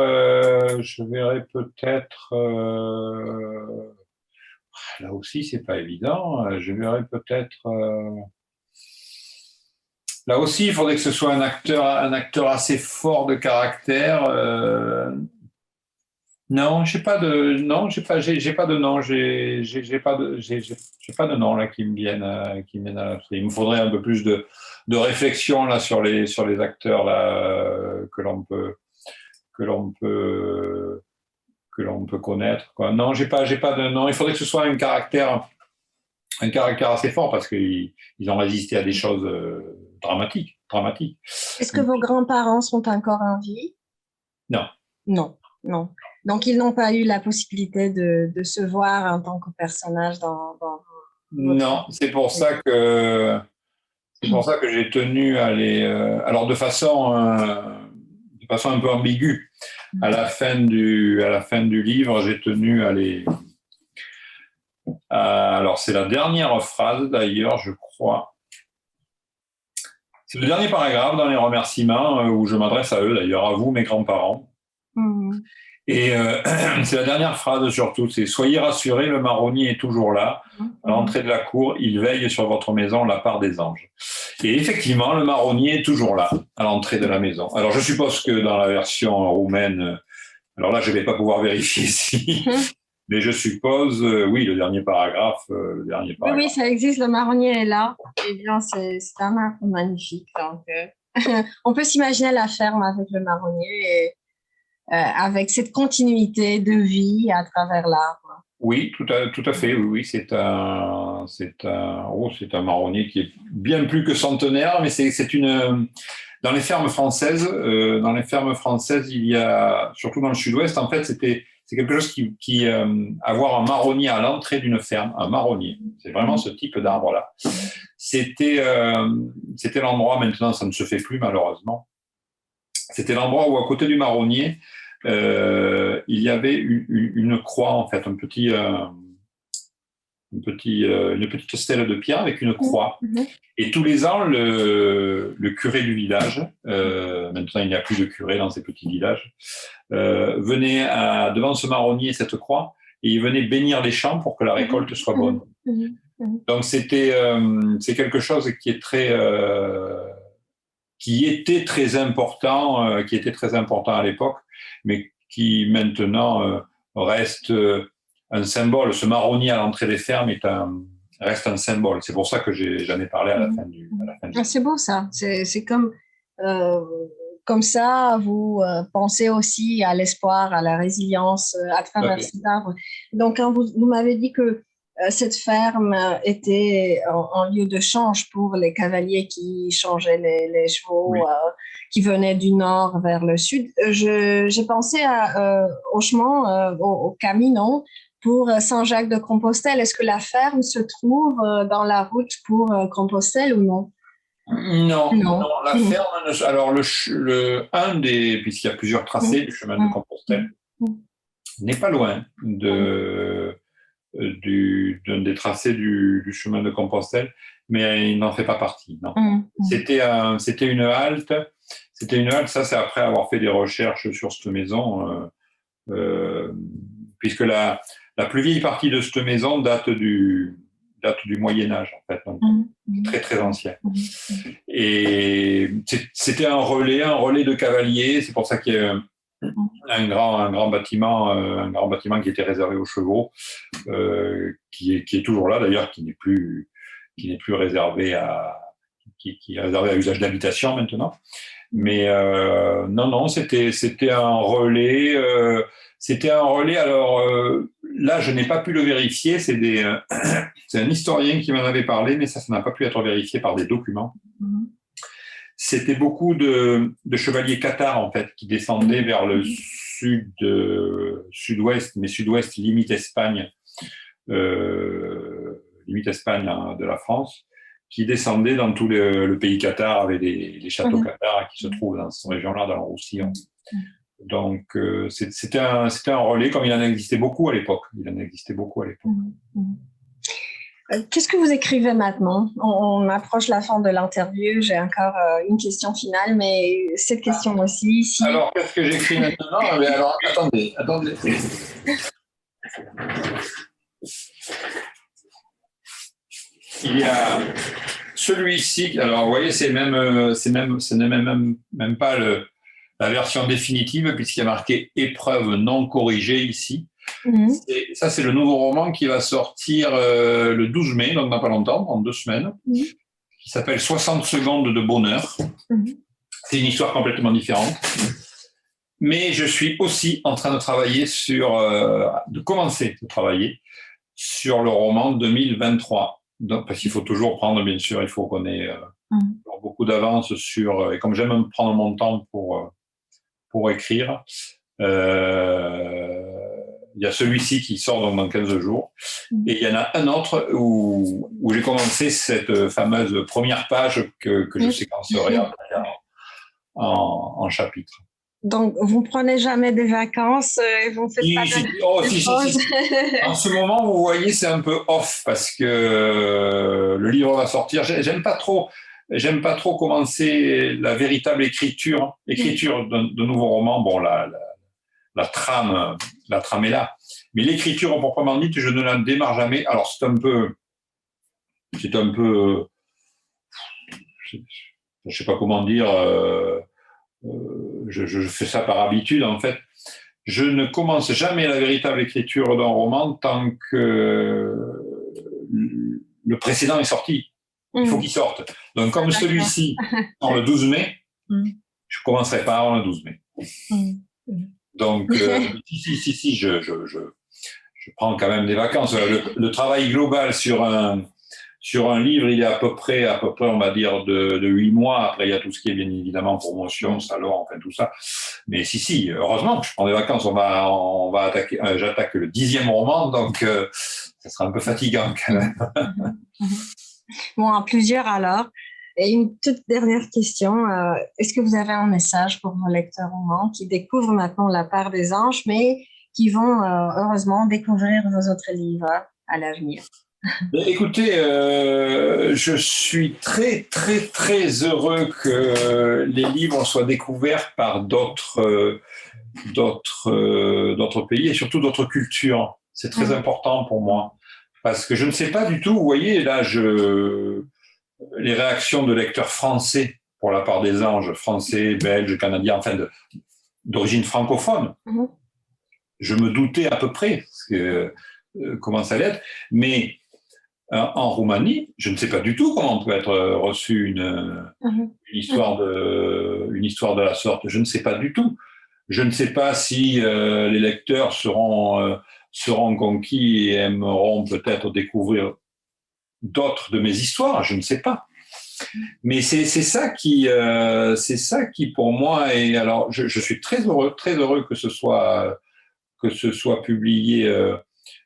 là aussi, c'est pas évident. Je verrais peut-être. Là aussi, il faudrait que ce soit un acteur assez fort de caractère. Non, j'ai pas de nom, j'ai pas de nom, j'ai pas de nom là qui me viennent à l'esprit. Il me faudrait un peu plus de réflexion là sur les acteurs là que l'on peut connaître, quoi. Non, j'ai pas de nom. Il faudrait que ce soit un caractère assez fort parce qu'ils ont résisté à des choses dramatiques. Est-ce que vos grands-parents sont encore en vie? Non. Non, non. Donc, ils n'ont pas eu la possibilité de se voir en tant que personnage dans Non, c'est pour ça que j'ai tenu à les. Alors de façon un peu ambiguë, à la fin du livre, j'ai tenu à les. Alors c'est la dernière phrase d'ailleurs, je crois. C'est le dernier paragraphe dans les remerciements où je m'adresse à eux d'ailleurs, à vous mes grands-parents. Et c'est la dernière phrase surtout, c'est « Soyez rassurés, le marronnier est toujours là. À l'entrée de la cour, il veille sur votre maison la part des anges. » Et effectivement, le marronnier est toujours là, à l'entrée de la maison. Alors je suppose que dans la version roumaine, alors là je ne vais pas pouvoir vérifier ici, mais je suppose, oui, le dernier paragraphe. Oui, ça existe, le marronnier est là. Eh bien, c'est un arbre magnifique. Donc, on peut s'imaginer la ferme avec le marronnier et avec cette continuité de vie à travers l'arbre. Oui, tout à fait. Oui, c'est un marronnier qui est bien plus que centenaire, mais c'est une. Dans les fermes françaises, il y a, surtout dans le sud-ouest, en fait, c'est quelque chose qui avoir un marronnier à l'entrée d'une ferme, un marronnier, c'est vraiment ce type d'arbre-là. C'était l'endroit, maintenant ça ne se fait plus malheureusement, c'était l'endroit où à côté du marronnier, il y avait une croix, en fait, une petite stèle de pierre avec une croix. Et tous les ans, le curé du village, maintenant il n'y a plus de curé dans ces petits villages, venait devant ce marronnier, cette croix, et il venait bénir les champs pour que la récolte soit bonne. Donc c'est quelque chose qui était très important à l'époque, mais qui maintenant reste un symbole. Ce marronnier à l'entrée des fermes reste un symbole. C'est pour ça que j'en ai parlé à la fin du livre. C'est beau ça. C'est comme ça, vous pensez aussi à l'espoir, à la résilience à travers cet arbre. Donc, quand vous m'avez dit que cette ferme était en lieu de change pour les cavaliers qui changeaient les chevaux, qui venaient du nord vers le sud. J'ai pensé au chemin, au Camino pour Saint-Jacques-de-Compostelle. Est-ce que la ferme se trouve dans la route pour Compostelle ou non? Non, la ferme. Alors, puisqu'il y a plusieurs tracés du chemin de Compostelle, n'est pas loin d'un des tracés du chemin de Compostelle, mais il n'en fait pas partie. Non. C'était une halte. Ça, c'est après avoir fait des recherches sur cette maison, puisque la plus vieille partie de cette maison date du Moyen Âge, en fait, donc très très ancien. Et c'était un relais de cavaliers. C'est pour ça qu'il y a un grand bâtiment qui était réservé aux chevaux, qui est toujours là d'ailleurs, qui n'est plus réservé qui est réservé à usage d'habitation maintenant. Mais non, c'était un relais. Alors là, je n'ai pas pu le vérifier. C'est un historien qui m'en avait parlé, mais ça n'a pas pu être vérifié par des documents. C'était beaucoup de chevaliers cathares, en fait, qui descendaient vers le sud-ouest, mais sud-ouest limite Espagne, limite Espagne de la France, qui descendait dans tout le pays Qatar, avec les châteaux Qatar qui se trouvent dans cette région-là, dans le Roussillon. Donc, c'était un relais, comme il en existait beaucoup à l'époque. Qu'est-ce que vous écrivez maintenant? On approche la fin de l'interview. J'ai encore une question finale, mais cette question aussi. Alors, qu'est-ce que j'écris maintenant? Alors, attendez. Il y a celui-ci. Alors, vous voyez, c'est même pas la version définitive, puisqu'il y a marqué épreuve non corrigée ici. Et ça, c'est le nouveau roman qui va sortir le 12 mai, donc dans pas longtemps, en 2 semaines, qui s'appelle 60 secondes de bonheur. C'est une histoire complètement différente. Mais je suis aussi en train de travailler de commencer à travailler sur le roman 2023. Donc, parce qu'il faut toujours prendre, bien sûr, il faut qu'on ait beaucoup d'avance et comme j'aime me prendre mon temps pour écrire, il y a celui-ci qui sort donc dans 15 jours. Et il y en a un autre où j'ai commencé cette fameuse première page que je séquencerai en chapitres. Donc, vous ne prenez jamais des vacances et vous ne faites pas si. En ce moment, vous voyez, c'est un peu off parce que le livre va sortir. J'aime pas trop commencer la véritable écriture de nouveaux romans. Bon, la trame est là. Mais l'écriture proprement dite, je ne la démarre jamais. Alors, c'est un peu, je sais pas comment dire, je fais ça par habitude, en fait. Je ne commence jamais la véritable écriture d'un roman tant que le précédent est sorti. Il faut qu'il sorte. Donc, comme celui-ci, en le 12 mai, je ne commencerai pas avant le 12 mai. Donc, si, je prends quand même des vacances. Le travail global sur un livre, il est à peu près, on va dire, de 8 mois. Après, il y a tout ce qui est bien évidemment promotion, salon, enfin tout ça. Mais si, heureusement que je prends des vacances. On va attaquer. J'attaque le 10e roman, donc ça sera un peu fatigant quand même. Bon, à plusieurs alors. Et une toute dernière question. Est-ce que vous avez un message pour vos lecteurs romans qui découvrent maintenant La part des anges, mais qui vont heureusement découvrir vos autres livres à l'avenir? Écoutez, je suis très, très, très heureux que les livres soient découverts par d'autres pays et surtout d'autres cultures. C'est très important pour moi. Parce que je ne sais pas du tout, vous voyez, là, les réactions de lecteurs français pour La part des anges, français, belges, canadiens, enfin d'origine francophone. Je me doutais à peu près comment ça allait être, mais en Roumanie, je ne sais pas du tout comment peut être reçue une histoire de la sorte. Je ne sais pas du tout. Je ne sais pas si les lecteurs seront conquis et aimeront peut-être découvrir d'autres de mes histoires. Je ne sais pas. Mais c'est ça qui pour moi est. Alors, je suis très heureux que ce soit publié.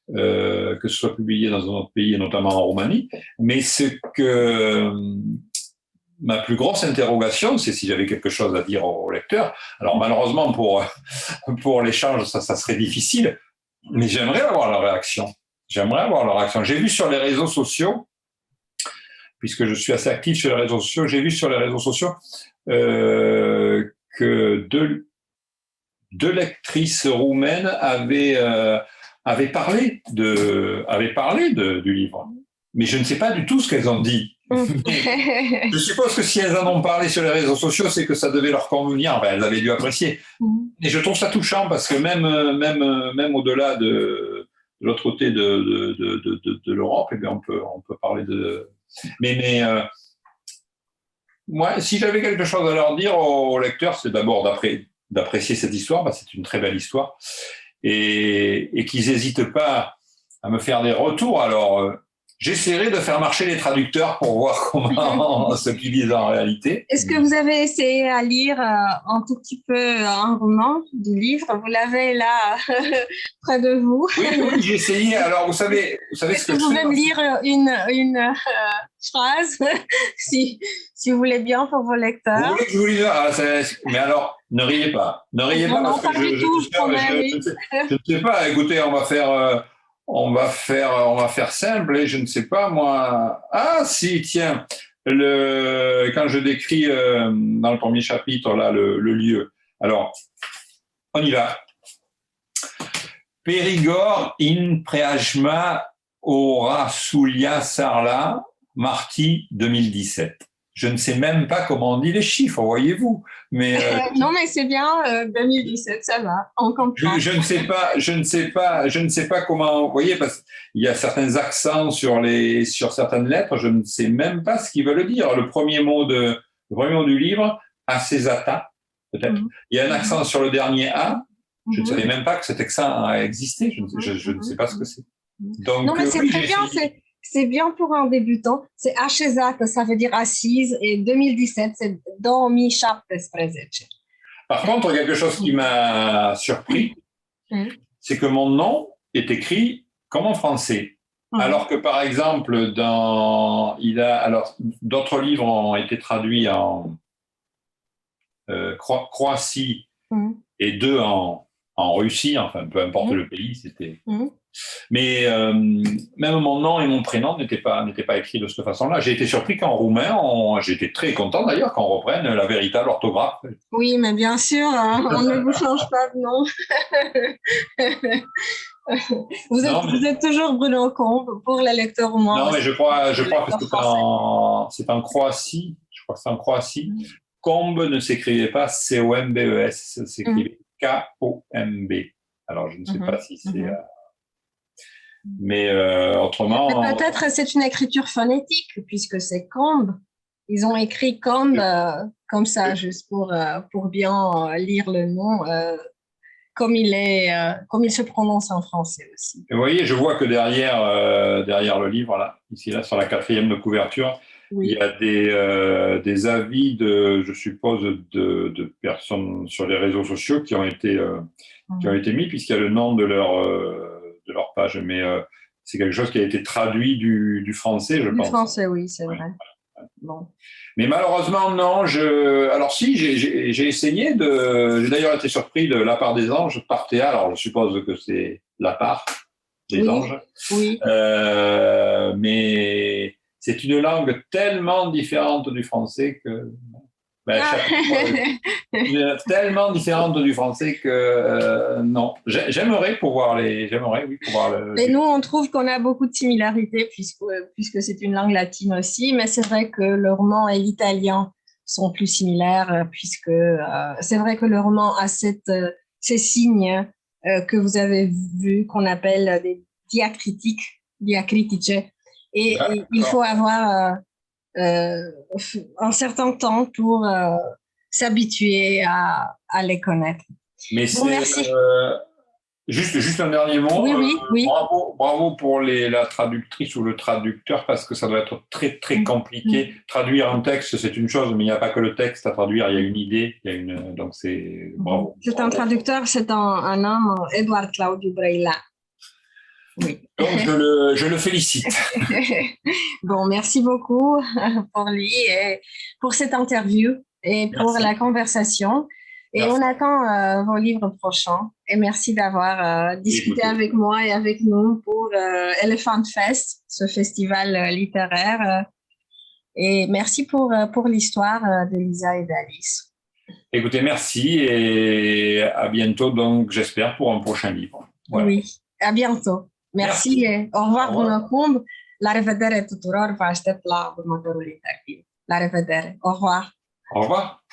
Que ce soit publié dans un autre pays, et notamment en Roumanie. Mais ma plus grosse interrogation, c'est si j'avais quelque chose à dire aux lecteurs. Alors malheureusement, pour l'échange, ça serait difficile, mais j'aimerais avoir leur réaction. J'ai vu sur les réseaux sociaux, puisque je suis assez actif sur les réseaux sociaux, que deux lectrices roumaines avaient parlé du livre. Mais je ne sais pas du tout ce qu'elles ont dit. Je suppose que si elles en ont parlé sur les réseaux sociaux, c'est que ça devait leur convenir. Enfin, elles avaient dû apprécier. Et je trouve ça touchant parce que même au-delà de l'autre côté de l'Europe, eh bien, on peut parler de. Mais moi, si j'avais quelque chose à leur dire aux lecteurs, c'est d'abord d'apprécier cette histoire, parce que c'est une très belle histoire. Et qu'ils n'hésitent pas à me faire des retours. Alors, J'essaierai de faire marcher les traducteurs pour voir comment ce qu'ils disent en réalité. Est-ce que vous avez essayé à lire un tout petit peu un roman du livre? Vous l'avez là près de vous. Oui, j'ai essayé. Alors, vous savez ce que je fais. Vous pouvez me lire une phrase, si vous voulez bien, pour vos lecteurs. Vous voulez que je vous lise? Mais alors, ne riez pas. Ne riez pas parce que je ne sais pas. Écoutez, on va faire simple et je ne sais pas, moi. Ah, si, tiens. Quand je décris dans le premier chapitre, là, le lieu. Alors, on y va. Périgord in Preajma Orasulia Sarla, Marty 2017. Je ne sais même pas comment on dit les chiffres, voyez-vous. Mais non, mais c'est bien 2017, ça va. On comprend. Je ne sais pas comment. Vous voyez, parce qu'il y a certains accents sur certaines lettres. Je ne sais même pas ce qu'ils veulent dire. Le premier mot du livre, Acesata, peut-être. Il y a un accent sur le dernier A. Je ne savais même pas que cet accent a existé. Je ne sais pas ce que c'est. Donc, non, mais c'est très bien. C'est bien pour un débutant. C'est Acesata, ça veut dire assise. Et 2017, c'est 2017. Par contre, quelque chose qui m'a surpris, c'est que mon nom est écrit comme en français. Alors que, par exemple, d'autres livres ont été traduits en Croatie et 2 en Russie, enfin, peu importe le pays, c'était. Mais même mon nom et mon prénom n'étaient pas écrits de cette façon-là. J'ai été surpris qu'en roumain, j'étais très content d'ailleurs qu'on reprenne la véritable orthographe. Oui, mais bien sûr, on ne vous change pas de nom. Vous êtes toujours Bruno Combe pour les lecteurs roumains. Non, mais je crois que c'est en Croatie. Je crois que c'est en Croatie. Combe ne s'écrivait pas C-O-M-B-E-S, ça s'écrivait K-O-M-B. Alors, je ne sais pas si c'est... Mais autrement... Mais peut-être c'est une écriture phonétique, puisque c'est Combe. Ils ont écrit Combe comme ça, juste pour bien lire le nom, comme il se prononce en français aussi. Et vous voyez, je vois que derrière le livre, là, ici, là, sur la 4e de couverture, il y a des avis je suppose, de personnes sur les réseaux sociaux qui ont été mis, puisqu'il y a le nom de leur page, mais c'est quelque chose qui a été traduit du français, je pense. Du français, oui, c'est vrai. Bon. Mais malheureusement, non. Alors si, j'ai essayé j'ai d'ailleurs été surpris de La part des anges par Théa. Alors je suppose que c'est La part des anges. Oui. Mais c'est une langue tellement différente du français que... tellement différente du français que non. J'aimerais pouvoir Et nous, on trouve qu'on a beaucoup de similarités puisque c'est une langue latine aussi, mais c'est vrai que le roman et l'italien sont plus similaires puisque c'est vrai que le roman a ces signes que vous avez vus qu'on appelle des diacritiques, diacritice, et il faut avoir un certain temps pour s'habituer à les connaître. Mais merci. Juste un dernier mot. Oui. Bravo pour la traductrice ou le traducteur, parce que ça doit être très, très compliqué. Traduire un texte, c'est une chose, mais il n'y a pas que le texte à traduire, il y a une idée, donc c'est bravo. C'est un traducteur, c'est un homme, Edward Claudio Breila. Oui. Donc, je le félicite. Bon, merci beaucoup pour lui et pour cette interview et pour la conversation. Et on attend vos livres prochains. Et merci d'avoir discuté avec moi et avec nous pour Elephant Fest, ce festival littéraire. Et merci pour l'histoire de Lisa et d'Alice. Écoutez, merci et à bientôt, donc j'espère, pour un prochain livre. Voilà. Oui, à bientôt. Merci. Et au revoir, Bruno Combe. La revedere tuturor, vă aștept la următorul interviu. La revedere. Au revoir. Au revoir.